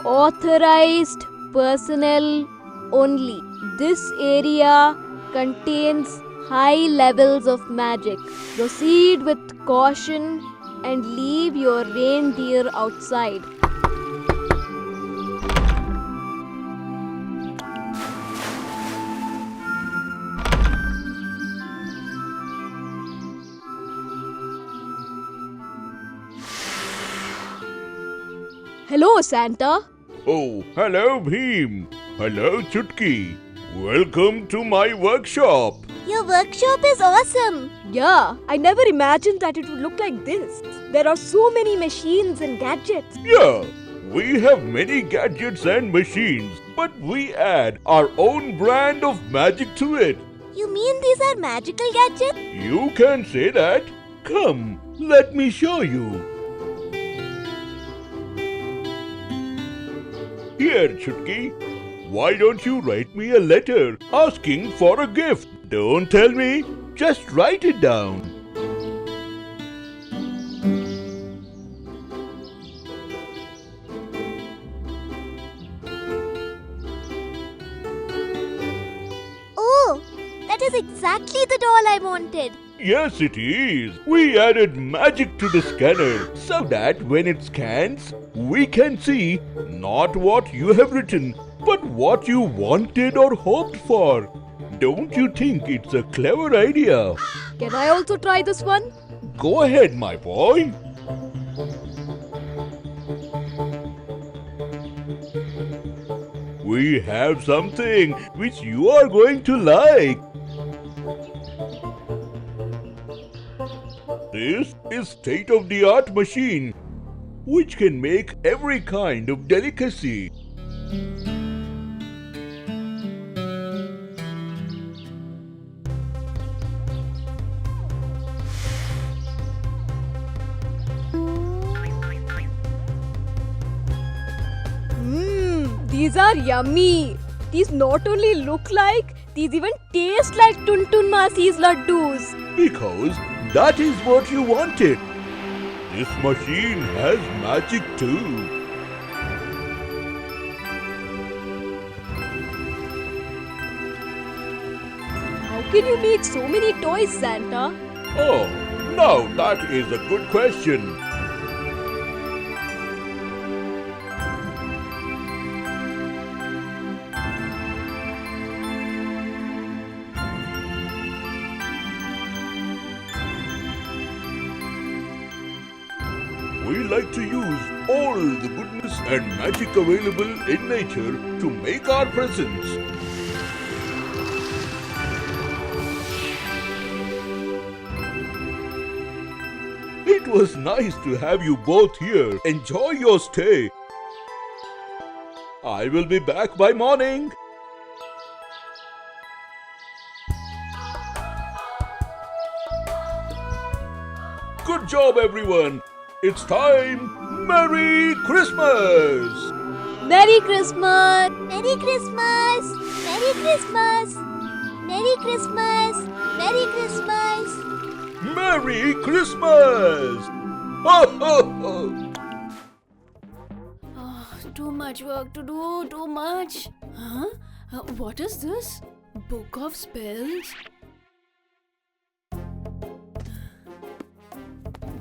Authorized personnel only. This area contains high levels of magic. Proceed with caution and leave your reindeer outside. Hello, Santa. Oh, hello, Bheem. Hello, Chutki. Welcome to my workshop. Your workshop is awesome. Yeah, I never imagined that it would look like this. There are so many machines and gadgets. Yeah, we have many gadgets and machines, but we add our own brand of magic to it. You mean these are magical gadgets? You can say that. Come, let me show you. Here, Chutki. Why don't you write me a letter asking for a gift? Don't tell me, just write it down. Oh, that is exactly the doll I wanted. Yes, it is. We added magic to the scanner so that when it scans, we can see not what you have written, but what you wanted or hoped for. Don't you think it's a clever idea? Can I also try this one? Go ahead, my boy. We have something which you are going to like. This is state-of-the-art machine which can make every kind of delicacy. These are yummy. These not only look like, these even taste like Tuntun Masi's laddus. Because that is what you wanted. This machine has magic too. How can you make so many toys, Santa? Oh, now that is a good question. We like to use all the goodness and magic available in nature to make our presents. It was nice to have you both here. Enjoy your stay. I will be back by morning. Good job, everyone. It's time. Merry Christmas! Merry Christmas! Merry Christmas! Merry Christmas! Merry Christmas! Merry Christmas! Merry Christmas! Ho, ho, ho. Too much work to do, too much. Huh? What is this? Book of spells?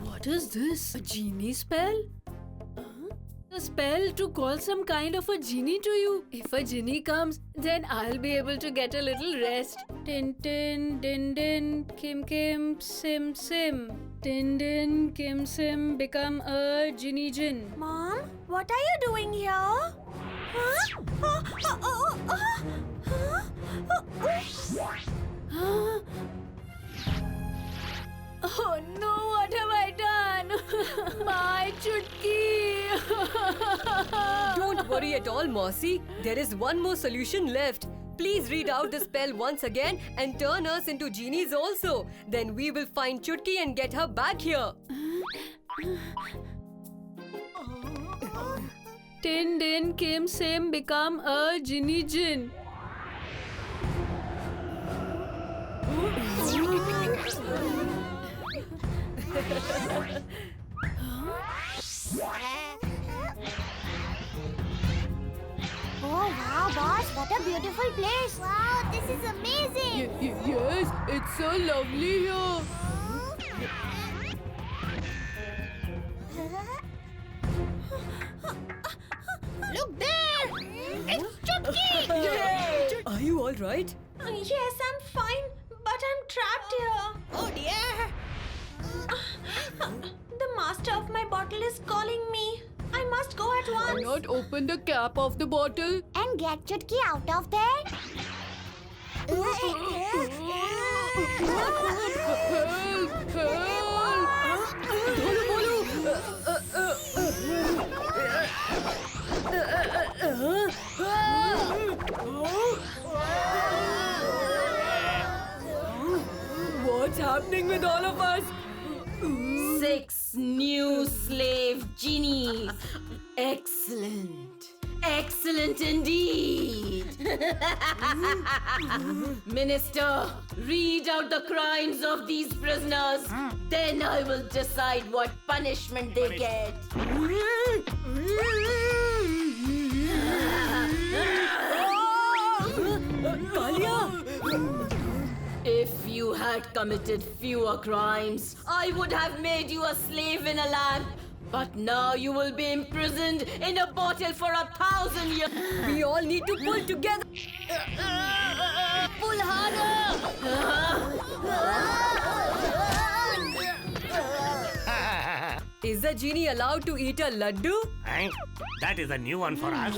What is this? A genie spell? A spell to call some kind of a genie to you. If a genie comes, then I'll be able to get a little rest. Tin tin, din din, kim kim, sim sim. Din din, kim sim, become a genie jinn. Mom, what are you doing here? Huh? Oh no, what have I done? My Chutki! Don't worry at all, Mossy. There is one more solution left. Please read out the spell once again and turn us into genies also. Then we will find Chutki and get her back here. Tin din kim sim become a genie jinn. What a beautiful place! Wow, this is amazing! Yes, it's so lovely here. Look there! It's Chutki! Are you all right? Yes, I'm fine, but I'm trapped here. Oh dear! The master of my bottle is calling me. I must go at Why once. not open the cap of the bottle? And get Chutki out of there? Help! What's happening with all of us? 6 new slave genies. Excellent. Excellent indeed. Minister, read out the crimes of these prisoners. Then I will decide what punishment they get. If you had committed fewer crimes, I would have made you a slave in a lamp. But now you will be imprisoned in a bottle for 1,000 years. We all need to pull together. Pull harder! Is the genie allowed to eat a laddu? That is a new one for us.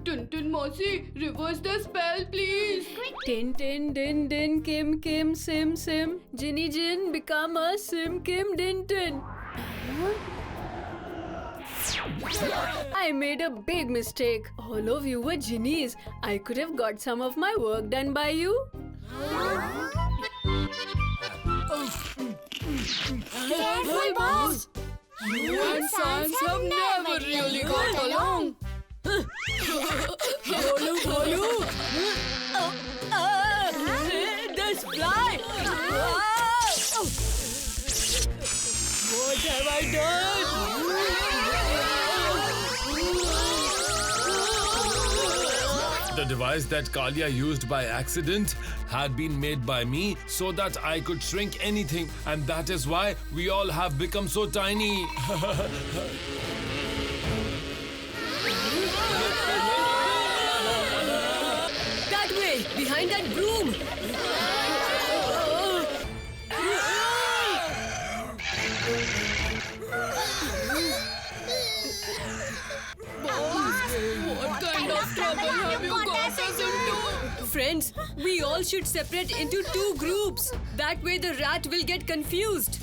Tintin Mousy, reverse the spell, please. Tin tin din din kim kim sim sim. Ginny Jin become a sim kim din tin. I made a big mistake. All of you were genies. I could have got some of my work done by you. Careful, boss! You and Sans have never really got along. Bolu, Bolu! This fly! What have I done? The device that Kalia used by accident had been made by me so that I could shrink anything, and that is why we all have become so tiny. That way, behind that broom. What kind of trouble have you got us into? Friends, we all should separate into 2 groups. That way the rat will get confused.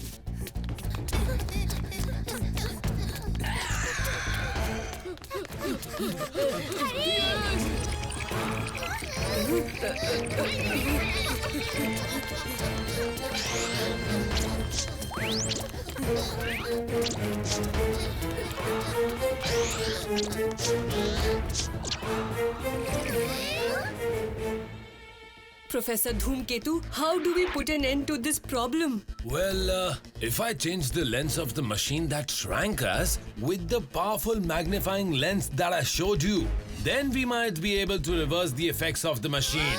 Professor Dhoomketu, how do we put an end to this problem? Well, if I change the lens of the machine that shrank us with the powerful magnifying lens that I showed you, then we might be able to reverse the effects of the machine.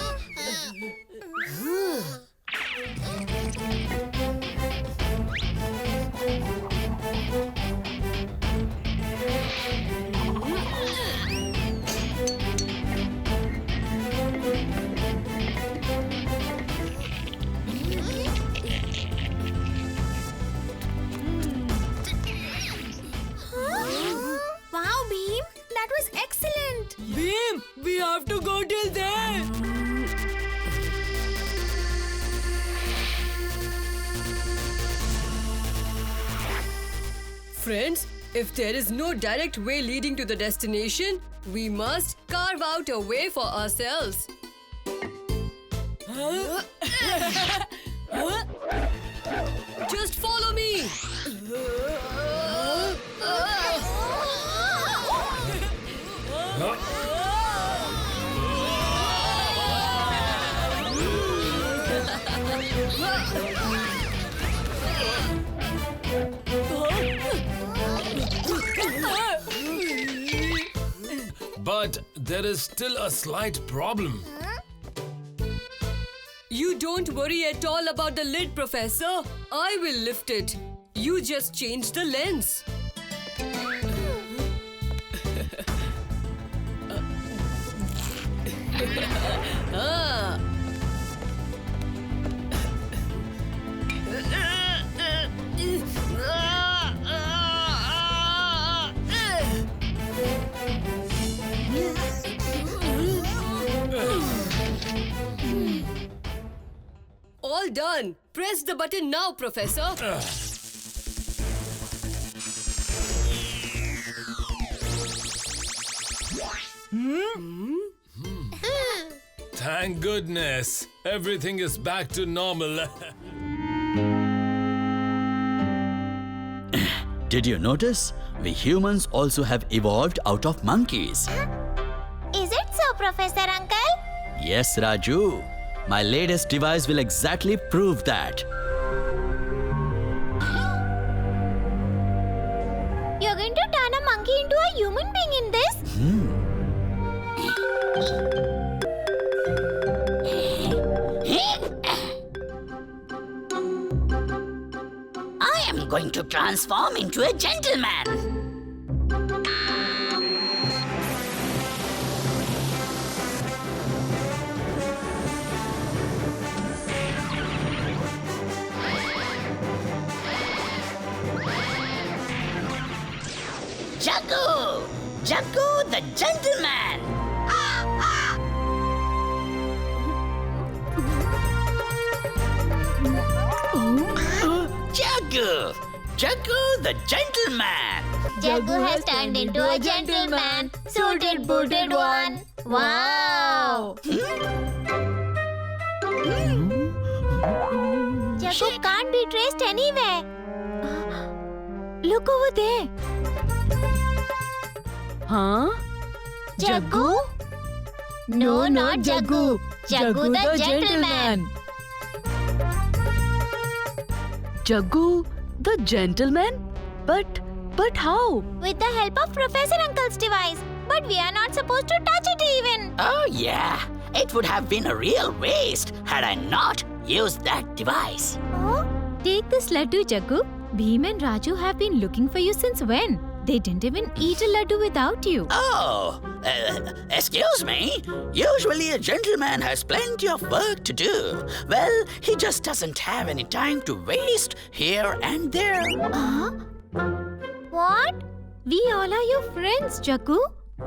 Wow, Beam! That was excellent! Beam, we have to go till there. Friends, If there is no direct way leading to the destination, we must carve out a way for ourselves. Just follow me. But there is still a slight problem. You don't worry at all about the lid, Professor. I will lift it. You just change the lens. All done. Press the button now, Professor. Thank goodness. Everything is back to normal. Did you notice? We humans also have evolved out of monkeys. Is it so, Professor Uncle? Yes, Raju. My latest device will exactly prove that. You're going to turn a monkey into a human being in this? I am going to transform into a gentleman. Jaggu! Jaggu the gentleman! Jaggu! Jaggu the gentleman! Jaggu has turned into a gentleman. Suited, booted one. Wow! Jaggu can't be traced anywhere. Look over there. Huh? Jaggu? No, not Jaggu. Jaggu the gentleman. Jaggu, the gentleman? But how? With the help of Professor Uncle's device. But we are not supposed to touch it even. Oh yeah, it would have been a real waste had I not used that device. Oh? Take this laddu, Jaggu. Bheem and Raju have been looking for you since when? They didn't even eat a laddu without you. Oh, excuse me? Usually a gentleman has plenty of work to do. Well, he just doesn't have any time to waste here and there. What? We all are your friends, Jaggu.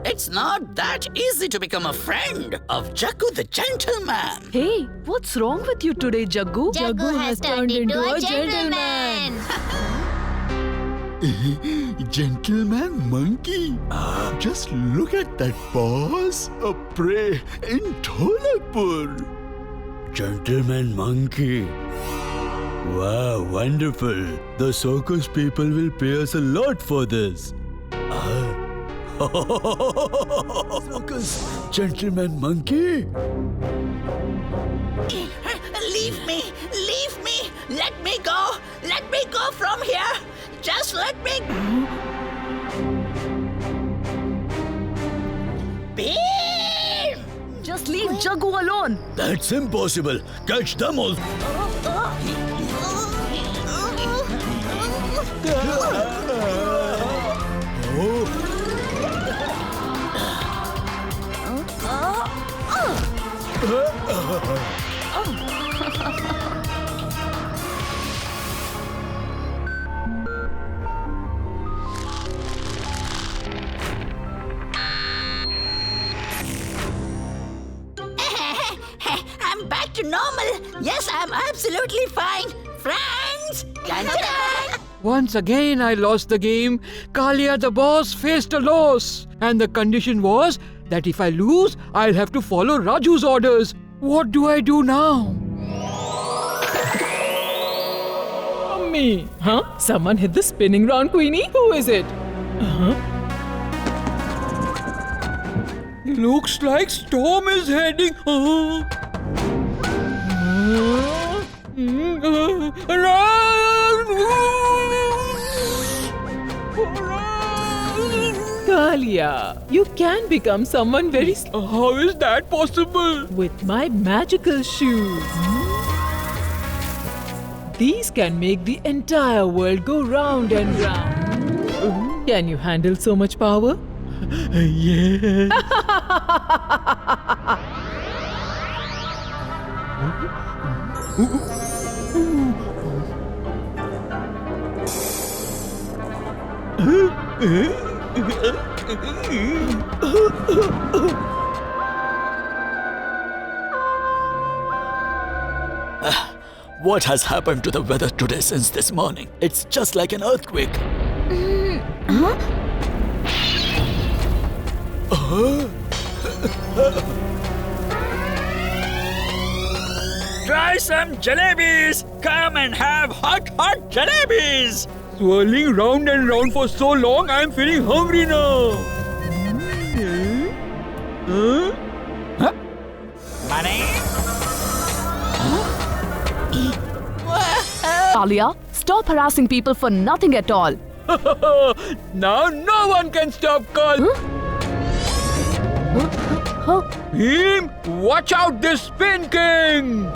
It's not that easy to become a friend of Jaggu the gentleman. Hey, what's wrong with you today, Jaggu? Jaggu has turned into a gentleman. Gentleman monkey. Just look at that paws. A prey in Dholakpur. Gentleman monkey. Wow, wonderful. The circus people will pay us a lot for this. Circus. Gentleman monkey. Leave me! Leave me! Let me go! Let me go from here! Just let me... Beam! Just leave Jaggu alone. That's impossible. Catch them all. I'm back to normal. Yes, I'm absolutely fine. Friends! Dun-dun-dun. Once again I lost the game. Kalia the boss faced a loss. And the condition was that if I lose, I'll have to follow Raju's orders. What do I do now? Me. Huh? Someone hit the spinning round, Queenie? Who is it? Looks like Storm is heading. Kalia, you can become someone very... How is that possible? With my magical shoes. These can make the entire world go round and round. Can you handle so much power? Yeah. What has happened to the weather today since this morning? It's just like an earthquake. Try some jalebis! Come and have hot jalebis! Swirling round and round for so long, I'm feeling hungry now. Money? Kalia, stop harassing people for nothing at all. Now no one can stop Kal. Him, watch out this Spin King!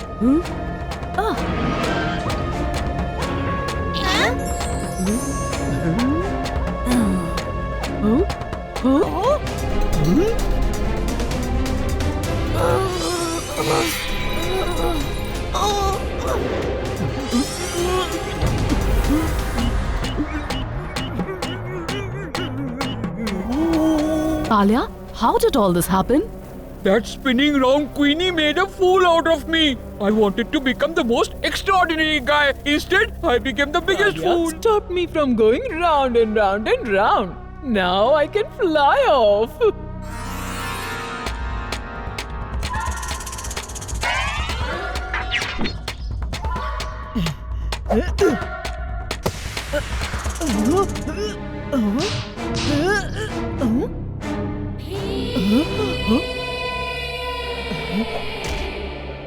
Kalia, how did all this happen? That spinning round Queenie made a fool out of me. I wanted to become the most extraordinary guy. Instead, I became the biggest fool. Stop me from going round and round and round. Now I can fly off.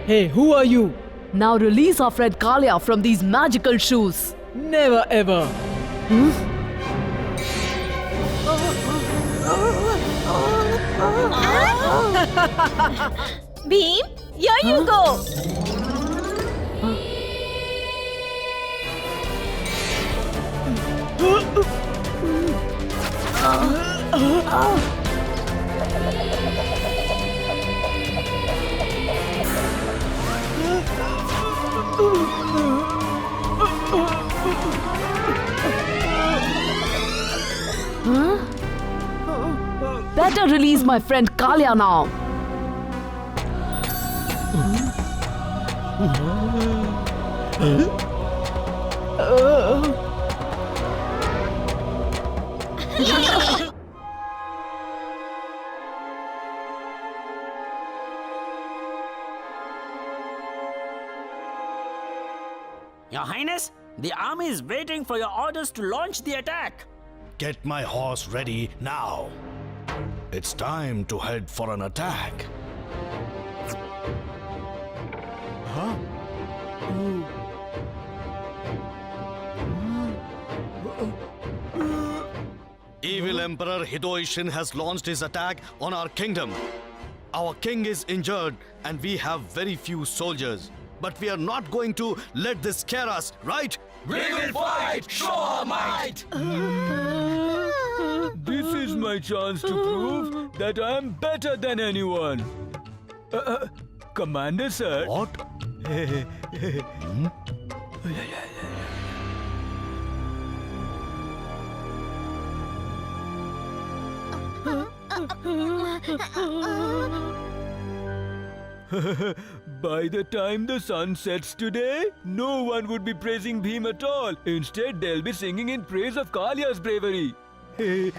Hey, who are you? Now release our friend Kalia from these magical shoes. Never ever. Beam, here you go. Better release my friend Kalia now. Your Highness, the army is waiting for your orders to launch the attack. Get my horse ready now. It's time to head for an attack. Huh? Evil Emperor Hidoishin has launched his attack on our kingdom. Our king is injured and we have very few soldiers. But we are not going to let this scare us, right? We will fight! Show our might! This is my chance to prove that I am better than anyone. Commander, sir. What? By the time the sun sets today, no one would be praising Bhim at all. Instead, they'll be singing in praise of Kalia's bravery. Hey,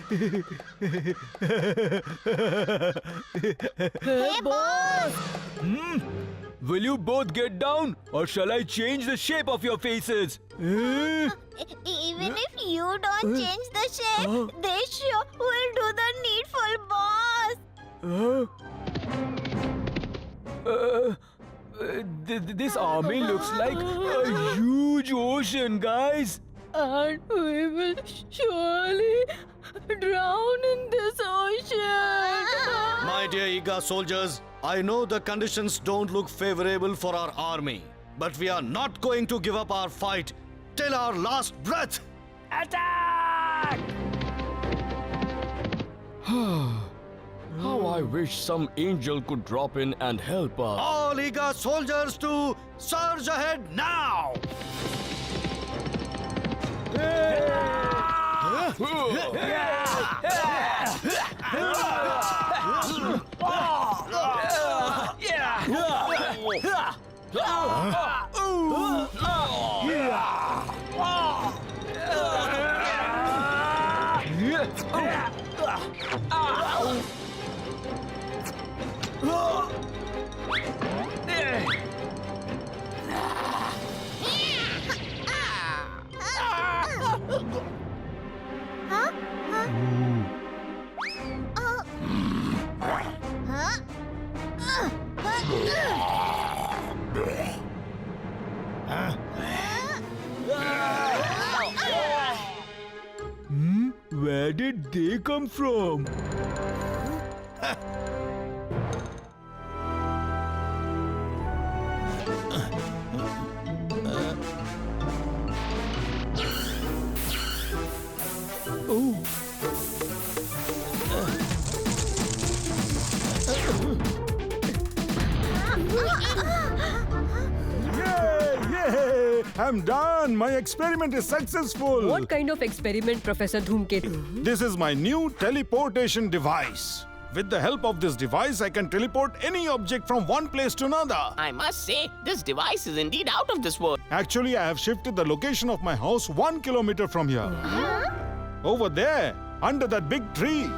boss! Will you both get down, or shall I change the shape of your faces? Even if you don't change the shape, they sure will do the needful, boss. This army looks like a huge ocean, guys. And we will surely drown in this ocean. My dear Iga soldiers, I know the conditions don't look favorable for our army, but we are not going to give up our fight till our last breath. Attack! How I wish some angel could drop in and help us. All Iga soldiers to surge ahead now! Where did they come from? Yay! I'm done! My experiment is successful! What kind of experiment, Professor Dhumketu? This is my new teleportation device. With the help of this device, I can teleport any object from one place to another. I must say, this device is indeed out of this world. Actually, I have shifted the location of my house 1 kilometer from here. Over there, under that big tree.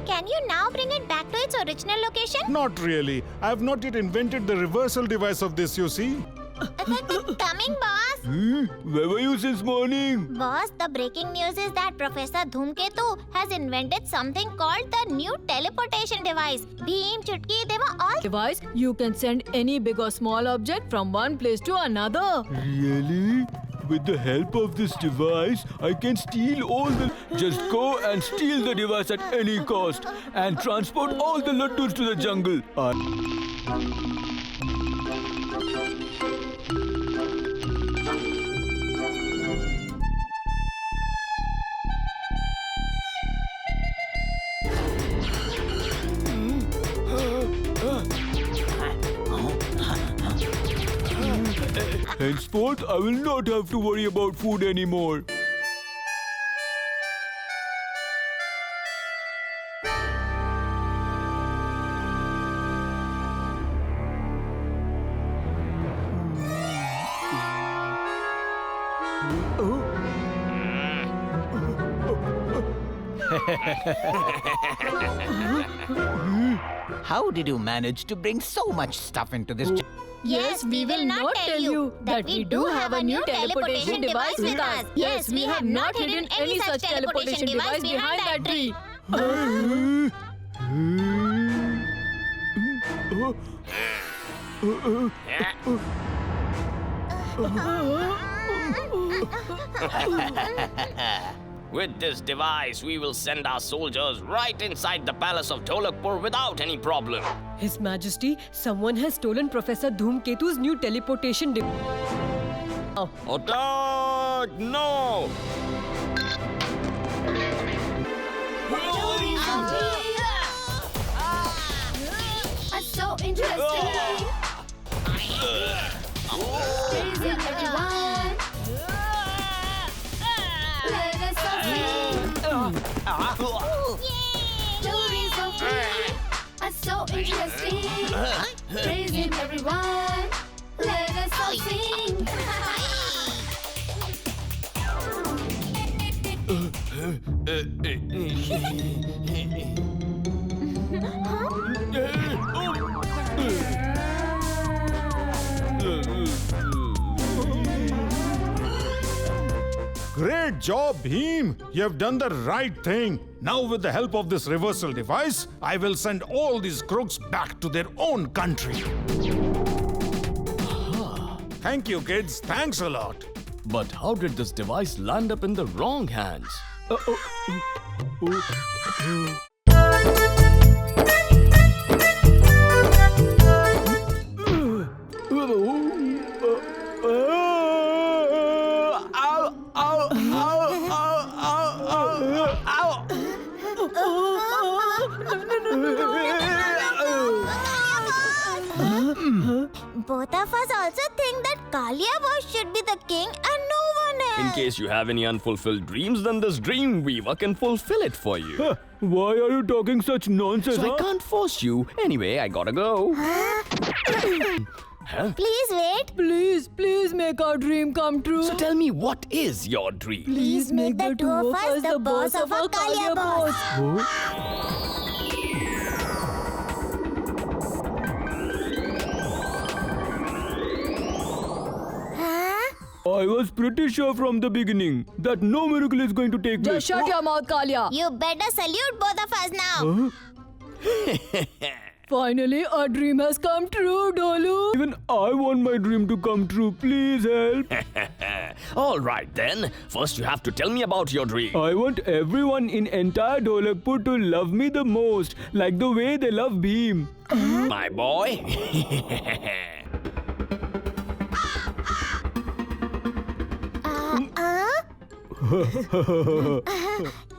Can you now bring it back to its original location? Not really. I have not yet invented the reversal device of this, you see. Coming, boss. Where were you since morning? Boss, the breaking news is that Professor Dhumketu has invented something called the new teleportation device. Bheem, Chutki, they were all... Device, you can send any big or small object from one place to another. Really? With the help of this device, I can steal all the... Just go and steal the device at any cost and transport all the laddus to the jungle. Henceforth, I will not have to worry about food anymore. How did you manage to bring so much stuff into this? Yes, we will not tell you that we do have a new teleportation device with us. Yes, we have not hidden any such teleportation device behind that tree. With this device, we will send our soldiers right inside the palace of Dholakpur without any problem. His Majesty, someone has stolen Professor Dhumketu's new teleportation device. Attack! No! So interesting. Praise it, everyone. Let us all sing. Stories of dreams are so interesting. Praise him, everyone. Let us all sing. Great job, Bheem! You have done the right thing. Now, with the help of this reversal device, I will send all these crooks back to their own country. Thank you, kids. Thanks a lot. But how did this device land up in the wrong hands? Both of us also think that Kalia boss should be the king and no one else. In case you have any unfulfilled dreams, then this dream weaver can fulfill it for you. Why are you talking such nonsense? So I can't force you. Anyway, I gotta go. Please wait. Please make our dream come true. So tell me, what is your dream? Please make the two of us the boss of our Kalia boss. I was pretty sure from the beginning that no miracle is going to take place. Just shut your mouth, Kalia. You better salute both of us now. Finally, our dream has come true, Dolu. Even I want my dream to come true. Please help. All right then. First, you have to tell me about your dream. I want everyone in entire Dholakpur to love me the most, like the way they love Bheem. My boy.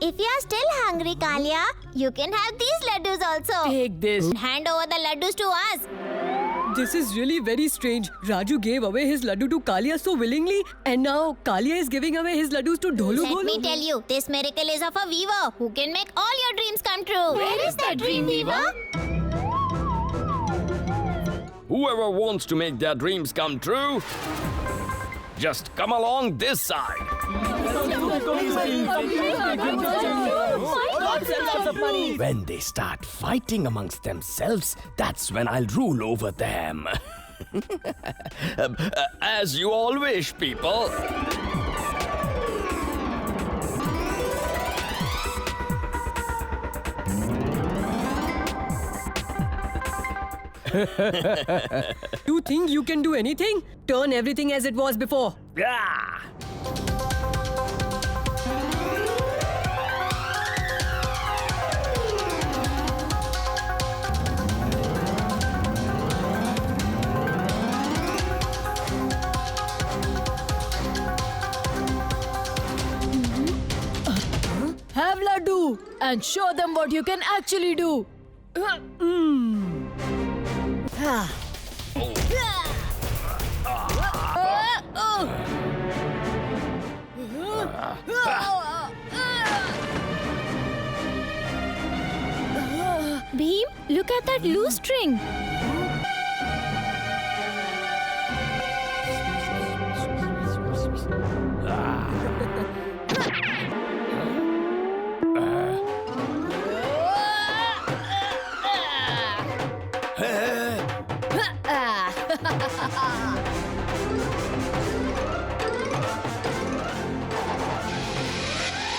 If you are still hungry, Kalia, you can have these laddus also. Take this. Hand over the laddus to us. This is really very strange. Raju gave away his laddu to Kalia so willingly, and now Kalia is giving away his laddus to Dholu Let Bolu. me tell you, this miracle is of a weaver who can make all your dreams come true. Where is that dream weaver? Whoever wants to make their dreams come true, just come along this side. When they start fighting amongst themselves, that's when I'll rule over them. As you all wish, people. You think you can do anything? Turn everything as it was before. Yeah. Have laddu and show them what you can actually do. Bheem, look at that loose string.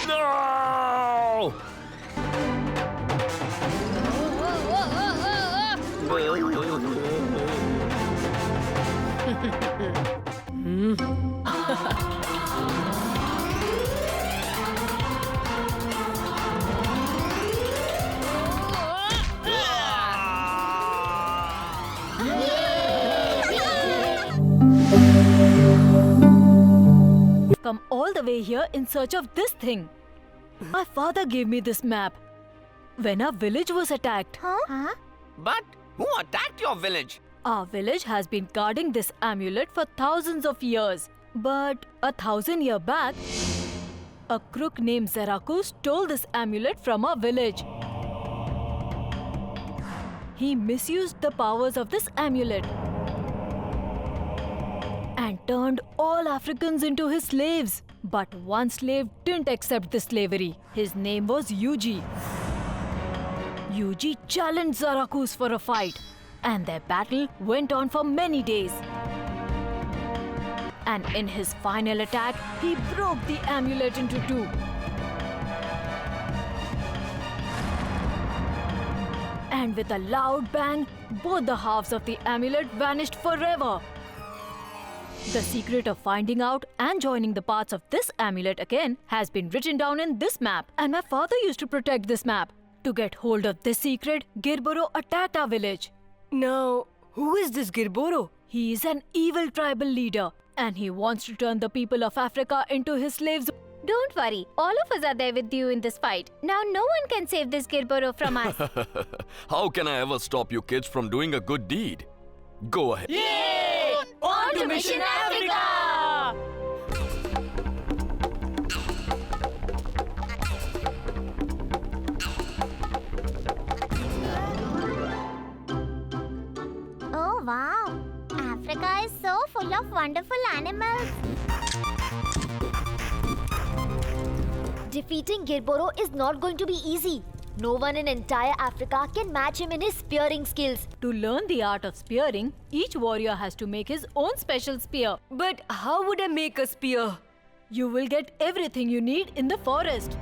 No! Come all the way here in search of this thing. My father gave me this map. When our village was attacked. But who attacked your village? Our village has been guarding this amulet for thousands of years. But 1,000 years back, a crook named Zeraku stole this amulet from our village. he misused the powers of this amulet and turned all Africans into his slaves. But one slave didn't accept this slavery. His name was Yuji. Yuji challenged Zarakus for a fight, and their battle went on for many days. And in his final attack, he broke the amulet into two. And with a loud bang, both the halves of the amulet vanished forever. The secret of finding out and joining the parts of this amulet again has been written down in this map, and my father used to protect this map. To get hold of this secret, Girboro attacked our village. Now, who is this Girboro? He is an evil tribal leader, and he wants to turn the people of Africa into his slaves. Don't worry, all of us are there with you in this fight. Now no one can save this Girboro from us. How can I ever stop you kids from doing a good deed? Go ahead. Yay! On to Mission Africa! Oh wow! Africa is so full of wonderful animals. Defeating Girboro is not going to be easy. No one in entire Africa can match him in his spearing skills. To learn the art of spearing, each warrior has to make his own special spear. But how would I make a spear? You will get everything you need in the forest.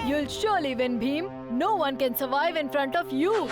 You'll surely win, Bheem. No one can survive in front of you.